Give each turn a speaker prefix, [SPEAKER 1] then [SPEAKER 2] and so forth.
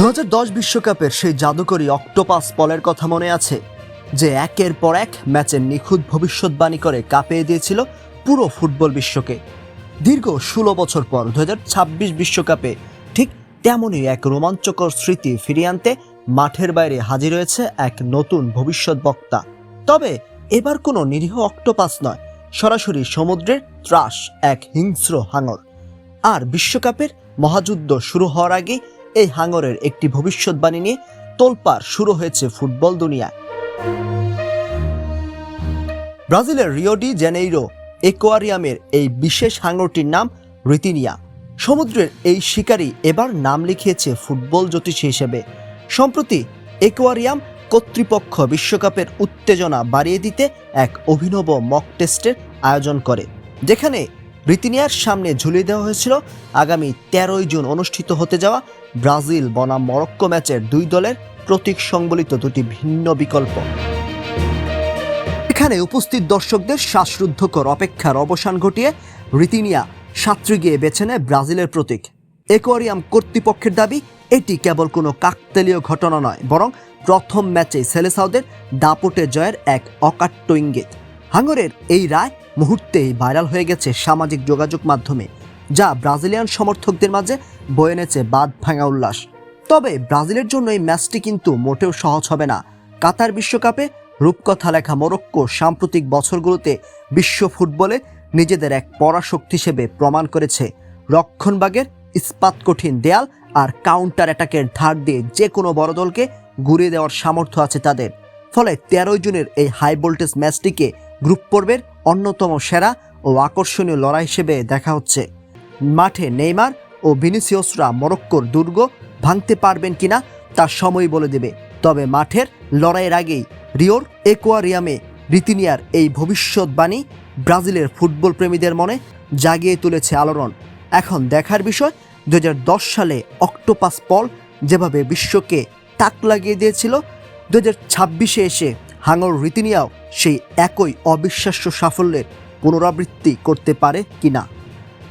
[SPEAKER 1] 2010 বিশ্বকাপের সেই জাদুকরী অক্টোপাস বলের কথা মনে আছে, যে একের পর এক ম্যাচের নিখুঁত ভবিষ্যৎবাণী করে কাঁপিয়ে দিয়েছিল পুরো ফুটবল বিশ্বকে। দীর্ঘ 16 বছর পর 2026 বিশ্বকাপে ঠিক তেমনই এক রোমাঞ্চকর স্মৃতি ফিরিয়ে আনতে মাঠের বাইরে হাজির হয়েছে এক নতুন ভবিষ্যৎ বক্তা। তবে এবার কোনো নিরীহ অক্টোপাস নয়, সরাসরি সমুদ্রের ত্রাস এক হিংস্র হাঙর। আর বিশ্বকাপের মহাযুদ্ধ শুরু হওয়ার আগেই এই হাঙরের একটি ভবিষ্যৎবাণী নিয়ে তোলপাড় শুরু হয়েছে ফুটবল দুনিয়ায়। ব্রাজিলের রিও ডি জেনেইরো একুয়ারিয়ামের এই বিশেষ হাঙরটির নাম রিতিনিয়া। সমুদ্রের এই শিকারী এবার নাম লিখিয়েছে ফুটবল জ্যোতিষী হিসেবে। সম্প্রতি একুয়ারিয়াম কর্তৃপক্ষ বিশ্বকাপের উত্তেজনা বাড়িয়ে দিতে এক অভিনব মক টেস্টের আয়োজন করে, যেখানে রিতিনিয়ার সামনে ঝুলিয়ে দেওয়া হয়েছিল আগামী 13 জুন অনুষ্ঠিত হতে যাওয়া ব্রাজিল বনাম মরক্কো ম্যাচের দুই দলের প্রতীক সংবলিত দুটি ভিন্ন বিকল্প। এখানে উপস্থিত দর্শকদের শ্বাসরুদ্ধকর অপেক্ষার অবসান ঘটিয়ে রিতিনিয়া সাঁতরে গিয়ে বেছে নেয় ব্রাজিলের প্রতীক। একুয়ারিয়াম কর্তৃপক্ষের দাবি, এটি কেবল কোনো কাকতালীয় ঘটনা নয়, বরং প্রথম ম্যাচে সেলেসাওদের দাপটে জয়ের এক অকাট্য ইঙ্গিত। হাঙরের এই রায় মুহূর্তেই ভাইরাল হয়ে গেছে সামাজিক যোগাযোগ মাধ্যমে, যা ব্রাজিলিয়ান সমর্থকদের মাঝে বয়ে এনেছে বাঁধ ভাঙা উল্লাস। তবে ব্রাজিলের জন্য এই ম্যাচটি কিন্তু মোটেও সহজ হবে না। কাতার বিশ্বকাপে রূপকথা লেখা মরক্কো সাম্প্রতিক বছরগুলোতে বিশ্ব ফুটবলে নিজেদের এক পরাশক্তি হিসেবে প্রমাণ করেছে। রক্ষণভাগের ইস্পাত কঠিন দেয়াল আর কাউন্টার অ্যাটাকের ধার দিয়ে যে কোনো বড় দলকে ঘুরিয়ে দেওয়ার সামর্থ্য আছে তাদের। ফলে 13 জুনের এই হাই ভোল্টেজ ম্যাচটিকে গ্রুপ পর্বের অন্যতম সেরা ও আকর্ষণীয় লড়াই হিসেবে দেখা হচ্ছে। মাঠে নেইমার ও ভিনিসিয়াসরা মরক্কোর দুর্গ ভাঙতে পারবেন কিনা তার সময় বলে দেবে। তবে মাঠের লড়াইয়ের আগেই রিওর একুয়ারিয়ামে রিতিনিয়ার এই ভবিষ্যৎবাণী ব্রাজিলের ফুটবল প্রেমীদের মনে জাগিয়ে তুলেছে আলোড়ন। এখন দেখার বিষয়, 2010 সালে অক্টোপাস পল যেভাবে বিশ্বকে তাক লাগিয়ে দিয়েছিল, 2026-এ এসে হাঙর রিতিনিয়াও সেই একই অবিশ্বাস্য সাফল্যের পুনরাবৃত্তি করতে পারে কিনা।